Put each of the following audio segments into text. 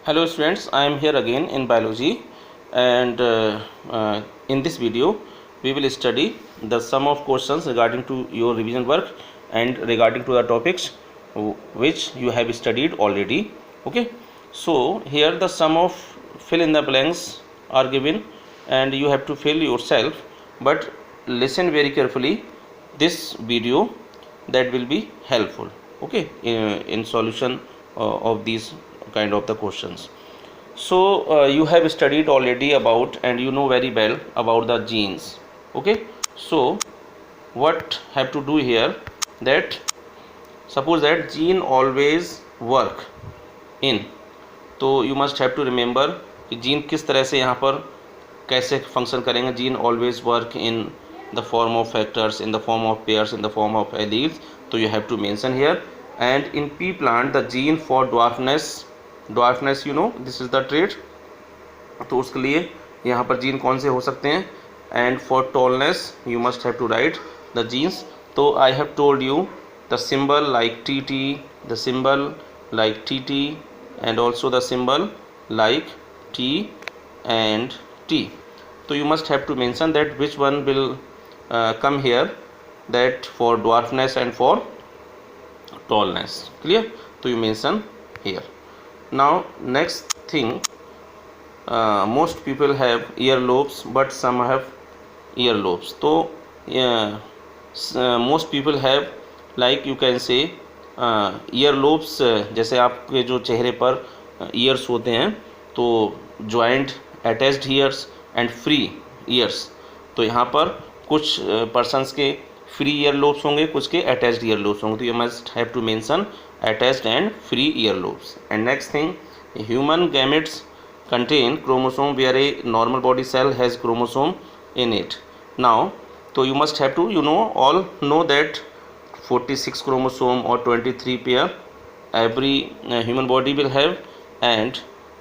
Hello students, I am here again in biology, and in this video we will study the sum of questions regarding to your revision work and regarding to the topics which you have studied already. Okay, so here the sum of fill in the blanks are given and you have to fill yourself, but listen very carefully this video, that will be helpful, okay, in solution of these kind of the questions. So you have studied already about and you know very well about the genes. Okay, so what have to do here, that suppose that gene always work in, तो you must have to remember कि gene किस तरह से यहाँ पर कैसे function करेंगे. Gene always work in the form of factors, in the form of pairs, in the form of alleles. तो you have to mention here. And in pea plant the gene for dwarfness you know this is the trait. तो उसके लिए यहाँ पर gene कौन से हो सकते हैं. And for tallness you must have to write the genes. तो I have told you the symbol like T T, the symbol like TT and also the symbol like T and T. So you must have to mention that which one will come here, that for dwarfness and for tallness. Clear? So you mention here. Now next thing, most people have earlobes but some have earlobes. So most people have, like you can say, year lobes. जैसे आपके जो चेहरे पर years होते हैं, तो joint attached years and free years. तो यहाँ पर कुछ पर्सन्स के फ्री ईयर लोब्स होंगे, कुछ के अटैच्ड ईयर लोब्स होंगे. तो you must have to mention attached and free ear lobes. And next thing, human gametes contain chromosome where a normal body cell has chromosome in it. Now तो you must have to all know that 46 chromosome or 23 pair every human body will have. And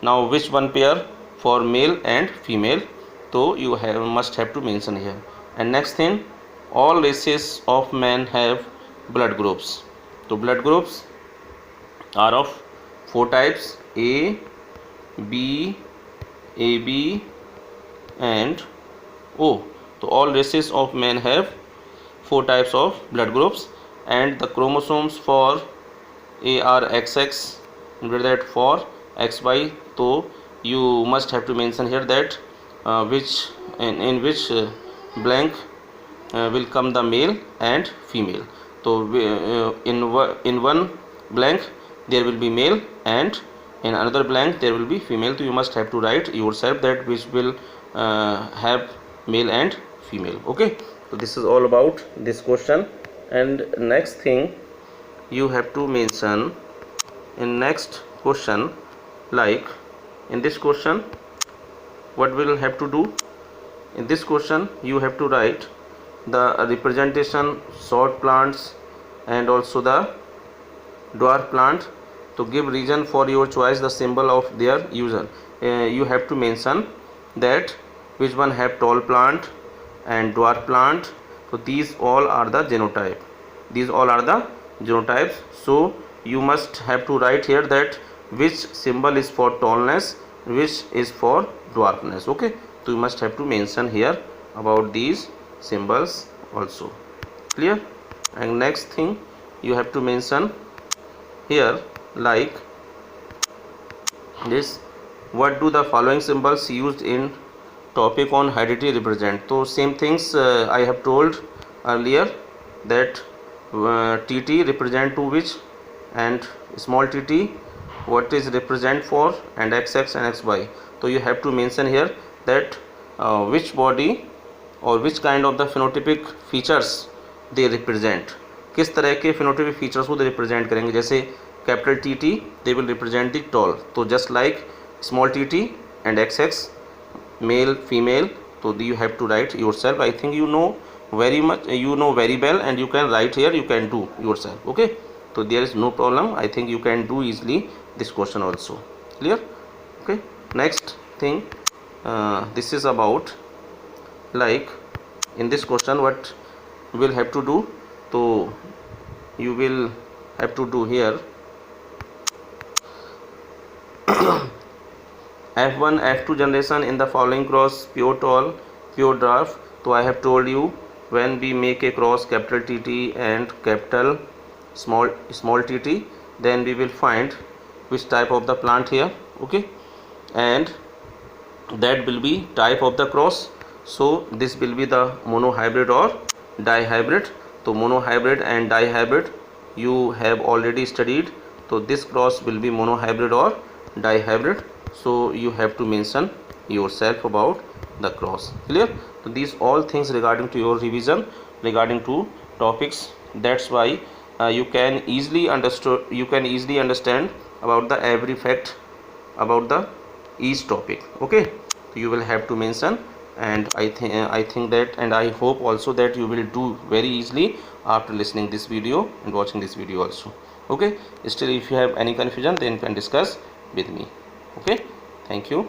now which one pair for male and female, so you must have to mention here. And next thing, all races of men have blood groups. So blood groups are of 4 types: A, B, AB and O. So all races of men have 4 types of blood groups. And the chromosomes for A are XX, and that for XY. So you must have to mention here that which in which blank will come the male and female. So in one blank there will be male and in another blank there will be female. So you must have to write yourself that which will have male and female. Okay, so this is all about this question. And next thing, you have to mention in next question, like in this question what will have to do. In this question you have to write the representation short plants and also the dwarf plant. To give reason for your choice, the symbol of their user. You have to mention that which one have tall plant and dwarf plant. So these all are the genotype. These all are the genotypes. So you must have to write here that which symbol is for tallness, which is for dwarfness. Okay, so you must have to mention here about these symbols also. Clear? And next thing, you have to mention here like this, what do the following symbols used in topic on heredity represent. So same things I have told earlier, that TT represent to which, and small tt what is represent for, and XX and XY. So you have to mention here that which body or which kind of the phenotypic features they represent. किस तरह के phenotypic features को they represent करेंगे. जैसे capital TT they will represent the tall. तो just like small tt and XX, male female. So you have to write yourself. I think you know very much, you know very well, and you can write here, you can do yourself. Okay, so there is no problem. I think you can do easily this question also. Clear? Okay, next thing, this is about, like in this question what you will have to do. So you will have to do here F1 F2 generation in the following cross, pure tall, pure dwarf. So I have told you, when we make a cross capital TT and capital small tt, then we will find which type of the plant here. Okay, and that will be type of the cross. So this will be the monohybrid or dihybrid. So monohybrid and dihybrid you have already studied. So this cross will be monohybrid or dihybrid. So you have to mention yourself about the cross. Clear? So these all things regarding to your revision regarding to topics. That's why you can easily understand about the every fact about the each topic. Okay, so you will have to mention, and I think that, and I hope also that you will do very easily after listening this video and watching this video also. Okay, still if you have any confusion, then you can discuss with me. Okay, thank you.